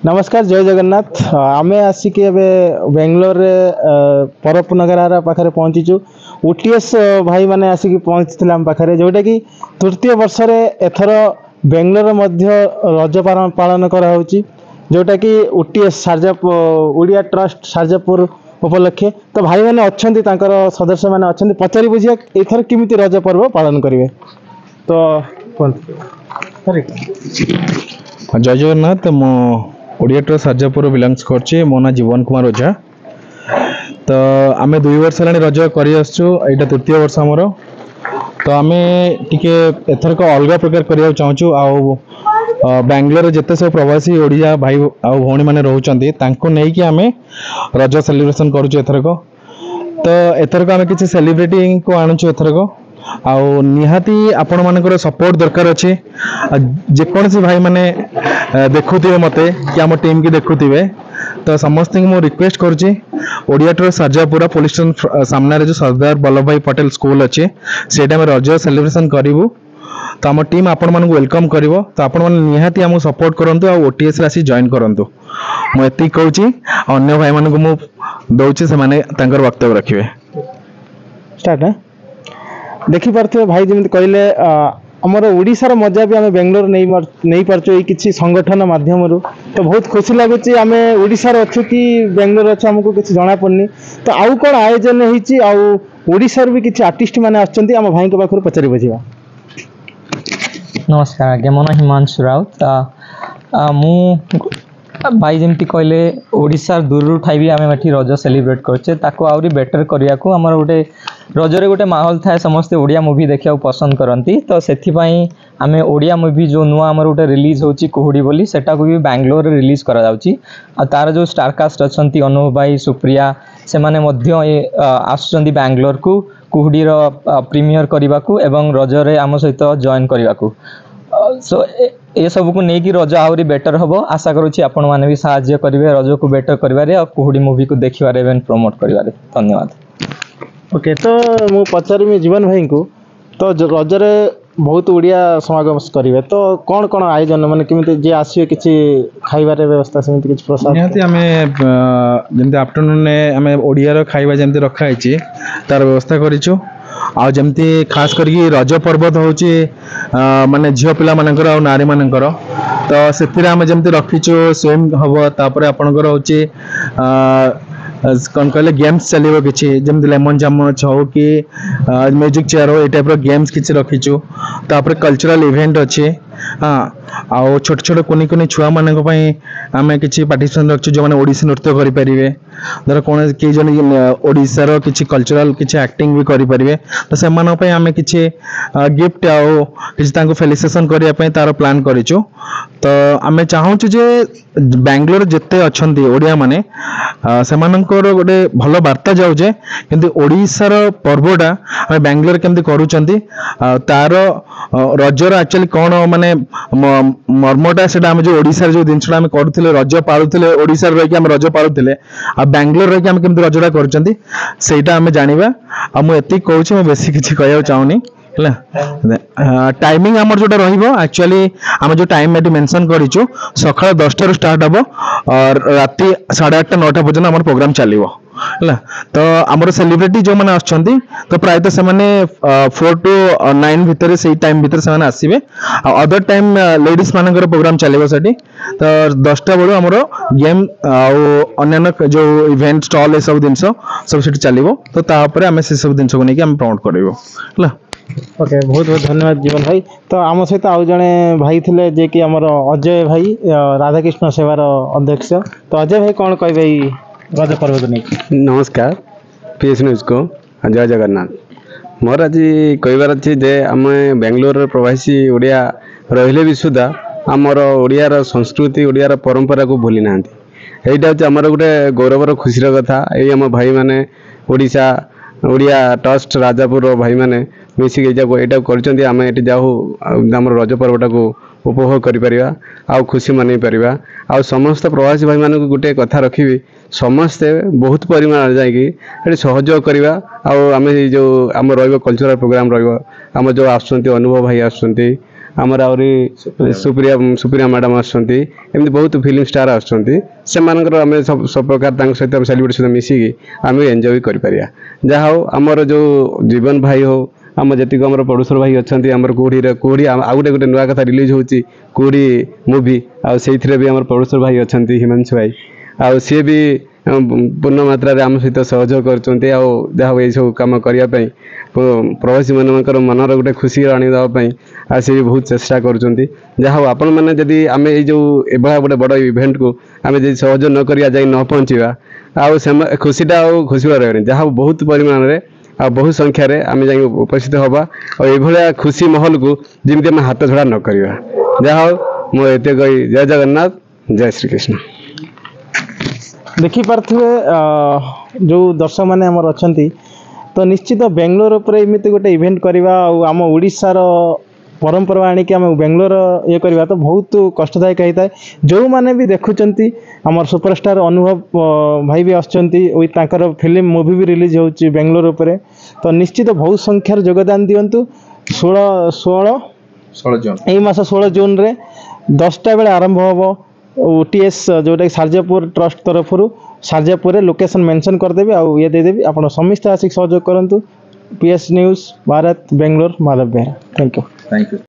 नमस्कार जय जगन्नाथ आमे आसिक बेंगलोर परप नगर पाखे पहुंचीचु ओटीएस भाई माने आसिक पहुंची आम पाखे जोटा कि तृतीय वर्ष एथर बेंगलोर मध्य रज पालन कराऊँगी जोटा कि ओटीएस सारजापुर ओडिया ट्रस्ट सारजापुर उपलक्षे तो भाई मैंने अच्छा सदस्य मैंने अच्छा पचारि बुझिया एथर किमिति रज पर्व पालन करेंगे तो जय जगन्नाथ मो ओडिया ट्रस्ट सारजापुर बिलंग्स करछे मो ना जीवन कुमार ओझा तो आमे 2 वर्ष हेलानी रज करी आसछु एटा तृतीय वर्ष हमर तो आमे टिके एथर को अलग प्रकार करिया चाहछु आ बेंगलोर जते सब प्रवासी ओडिया भाई आ भौणी माने रहउचंती तांको नै कि आमे रज सेलिब्रेशन करूछु एथर को तो एथर को आमे किछि सेलिब्रिटी को आणुछु एथर को आउ निहाती आपण मानकर सपोर्ट दरकार अच्छे जेकोसी भाई माने देखुवे मते कि आम टीम की देखुवे तो समस्त मु रिक्वेस्ट करुच्ची Odia trust Sarjapur police station सामने जो सरदार वल्लभ भाई पटेल स्कूल अच्छे से रज सेलिब्रेशन करूँ तो आम टीम आपण मान वेलकम कर तो आपण मैंने निहाती आमको सपोर्ट करूँ आ ओटीएस आसी जॉइन करूँ मुझे कहूँ अन्य भाई मानक मु दौची से वक्तव्य रखिए स्टार्ट है देखी पार्थिवे भाई जमी कहले आमर ओडिशार मजा भी आम बेंगलोर नहीं पार्चु किसी संगठन माध्यम तो बहुत खुशी लगुच आम ओडिशार अच्छु कि बेंगलोर अच्छे आमको किसी जना पड़नी तो आउ कौन आयोजन होती ओडिशार भी किसी आर्टिस्ट मैंने आम भाई पाखु पचारि बुझा नमस्कार आज्ञा मो ना हिमांशु राउत मु भाई जमी कहले ओडिशार दूर ठाई भी आम ये रज सेलिब्रेट करचे ताको आउरी बेटर करिया को हमर गोटे रजरे गोटे माहौल थाए समस्ते ओडिया मूवी देखा पसंद करती तो से आम ओडिया मूवी जो नुआ आमर गोटे रिलीज होची कुहुड़ी बोली सेटा को भी बेंगलोर रिलीज करा जाउची आ तार जो स्टारकास्ट अच्छी अनुभव भाई सुप्रिया से माने मध्य आसुचंदी बेंगलोर को कुहुड़ी प्रीमियर करने को एवं रजरे आम सहित जॉइन करने को सो ये सब को लेकिन रज आहरी बेटर हम आशा करुच्ची आपण मैंने भी साहाय्य करेंगे रज को बेटर कर कुहुड़ी मूवी को देखिबारे एवं प्रमोट करेंगे धन्यवाद। ओके तो मु पचारि जीवन भाई को तो रजरे बहुत ओडिया समागम करेंगे तो कौन कौन आयोजन माने किमिते जे आसीए किछि खाइबारे व्यवस्था सेमिति किछि प्रसाद निहाती आमे जेमते आफ्टरनून ने आमे ओडिया रो खाइबा जेमते रखा आइछि तार व्यवस्था करिछु आ जमती खास करके रज पर्व होची माने झियो पिला मानकर आ नारी मानकर तो से आम जमती रखीचु स्विम हम तापर आपणकर होची कौन कहले गेम्स चलो कि जमी लेमन चामच हो कि म्यूजिक चेयर हो ये टाइप गेम्स किसी रखीचु तापर कल्चरल इवेंट अच्छे हाँ आउ छोट छोट कुनी कुनी छुआ मानक आम कि पार्टिसिपेंट रखु जो मैंने ओडिसी नृत्य करेंगे धर कौन कई जन ओडिशार किसी कल्चरल किसी एक्टिंग भी करेंगे तो से आम कि गिफ्ट आउ कि फेलिसिटेशन करने तार प्लान करूँ तो आम चाहूँ जे बेंगलोर जिते अच्छा ओडिया माने से गोटे भल बार्ता जाऊे कि ओडिशार पर्वटा आम बेंगलोर केमती करूँ तार रजर एक्चुअली कौन माने मर्मटा से जो ओडिशार जो जिनसा आम करूँ रज पालुले ओडिशार रही आम रज पालुले आ बेंगलोर रही आम केमती रजटा करटा आम जाना आ मुझे कहूँ बेसी किसी कह चाहूनी टाइमिंग आमर जोटा एक्चुअली आम जो टाइम ये मेंशन करूँ सकाल 10 रू स्टार्ट हम और राति 8:30 9टा पर्यटन आम प्रोग्राम चलो है तो आमर सेलिब्रिटी जो मैंने आछंती तो प्रायतः से 4 to 9 भितर से टाइम भितर से आसवे अदर टाइम लेडीज मानकर प्रोग्राम चलो से तो 10टा बेलू आमर गेम अन्य जो इवेंट स्टॉल ये सब जिन सब चलो तो तापर आम से सब जिन को लेकिन प्रमोट करूँ ओके बहुत बहुत धन्यवाद जीवन भाई तो आम सहित आउ जड़े भाई थे जे कि आमर अजय भाई राधाकृष्ण सेवार अध्यक्ष तो अजय भाई कौन कहे रज पर्व को नहीं नमस्कार पीएस न्यूज को जय जगन्नाथ मोर आज कहबार अच्छी जे आम बेंगलोर प्रवासी ओडिया रहिले भी सुधा आमर ओडियार संस्कृति ओडियार परंपरा को भूली ना यहाँ हूँ आमर गोटे गौरवर खुशीर कथा ये आम भाई मैंने ओडिशा ओडिया ट्रस्ट राजापुर भाई मैंने मिसिक यहाँ करम ये जाऊ आम रज पर्वटा को उपभोग कर खुशी मन पार आ समस्त प्रवासी भाई मान गोटे कथा रखी समस्ते बहुत परिमाण जाकि सहयोग करवा आम जो आम रल्चराल प्रोग्राम रम जो आम अनुभव भाई आसुँच ଆମର ଆହୁରି ସୁପ୍ରିୟା ମ୍ୟାଡ଼ାମ୍ ଆସୁଛନ୍ତି, ଏମିତି ବହୁତ ଫିଲ୍ମ ଷ୍ଟାର୍ ଆସୁଛନ୍ତି। ସେମାନଙ୍କର ଆମେ ସବୁ ପ୍ରକାର ତାଙ୍କ ସହିତ ସେଲିବ୍ରିଟି ସହିତ ମିଶିକି ଆମେ ଏନ୍ଜୟ କରିପାରିବା। ଯାହା ହଉ ଆମର ଯେଉଁ ଜୀବନ ଭାଇ ହଉ, ଆମ ଯେତିକି ଆମର ପଡ଼ୋଶର ଭାଇ ଅଛନ୍ତି, ଆମର କୋଉଠି ଆଉ ଗୋଟେ ନୂଆ କଥା ରିଲିଜ୍ ହେଉଛି କୋଉଠି ମୁଭି, ଆଉ ସେଇଥିରେ ବି ଆମର ପଡ଼ୋଶର ଭାଇ ଅଛନ୍ତି ହିମାଂଶୁ ଭାଇ, ଆଉ ସିଏ ବି ପୂର୍ଣ୍ଣ ମାତ୍ରାରେ ଆମ ସହିତ ସହଯୋଗ କରୁଛନ୍ତି। ଆଉ ଯାହା ହଉ ଏଇସବୁ କାମ କରିବା ପାଇଁ ପ୍ରବାସୀମାନଙ୍କର ମନର ଗୋଟେ ଖୁସି ଆଣିଦେବା ପାଇଁ ଆଉ ସେ ବି ବହୁତ ଚେଷ୍ଟା କରୁଛନ୍ତି। ଯାହା ହଉ ଆପଣମାନେ ଯଦି ଆମେ ଏଇ ଯେଉଁ ଏଭଳିଆ ଗୋଟେ ବଡ଼ ଇଭେଣ୍ଟକୁ ଆମେ ଯଦି ସହଯୋଗ ନ କରିବା, ଯାଇ ନ ପହଞ୍ଚିବା, ଆଉ ଖୁସିଟା ଆଉ ଖୁସି ରହିବନି। ଯାହା ହଉ ବହୁତ ପରିମାଣରେ ଆଉ ବହୁ ସଂଖ୍ୟାରେ ଆମେ ଯାଇ ଉପସ୍ଥିତ ହେବା, ଆଉ ଏଇଭଳିଆ ଖୁସି ମହଲକୁ ଯେମିତି ଆମେ ହାତ ଛଡ଼ା ନ କରିବା। ଯାହା ହଉ ମୁଁ ଏତେ କହି ଜୟ ଜଗନ୍ନାଥ, ଜୟ ଶ୍ରୀକୃଷ୍ଣ। ଦେଖିପାରୁଥିବେ ଯେଉଁ ଦର୍ଶକମାନେ ଆମର ଅଛନ୍ତି, ତ ନିଶ୍ଚିତ ବେଙ୍ଗଲୋର ଉପରେ ଏମିତି ଗୋଟେ ଇଭେଣ୍ଟ କରିବା ଆଉ ଆମ ଓଡ଼ିଶାର ପରମ୍ପରା ଆଣିକି ଆମେ ବେଙ୍ଗଲୋର ଇଏ କରିବା ତ ବହୁତ କଷ୍ଟଦାୟକ ହେଇଥାଏ। ଯେଉଁମାନେ ବି ଦେଖୁଛନ୍ତି, ଆମର ସୁପରଷ୍ଟାର ଅନୁଭବ ଭାଇ ବି ଆସୁଛନ୍ତି, ତାଙ୍କର ଫିଲ୍ମ ମୁଭି ବି ରିଲିଜ୍ ହେଉଛି ବେଙ୍ଗଲୋର ଉପରେ। ତ ନିଶ୍ଚିତ ବହୁତ ସଂଖ୍ୟାରେ ଯୋଗଦାନ ଦିଅନ୍ତୁ। 16 ଜୁନ୍ ଏଇ ମାସ 16 ଜୁନ୍ରେ 10ଟା ବେଳେ ଆରମ୍ଭ ହେବ OTS, ଯେଉଁଟାକି ସାରଜାପୁର ଟ୍ରଷ୍ଟ ତରଫରୁ। ସାରଜାପୁରରେ ଲୋକେସନ୍ ମେନସନ୍ କରିଦେବି ଆଉ ଇଏ ଦେଇଦେବି, ଆପଣ ସମସ୍ତେ ଆସିକି ସହଯୋଗ କରନ୍ତୁ। PS news Bharat, Bangalore, Madhab Behera. Thank you.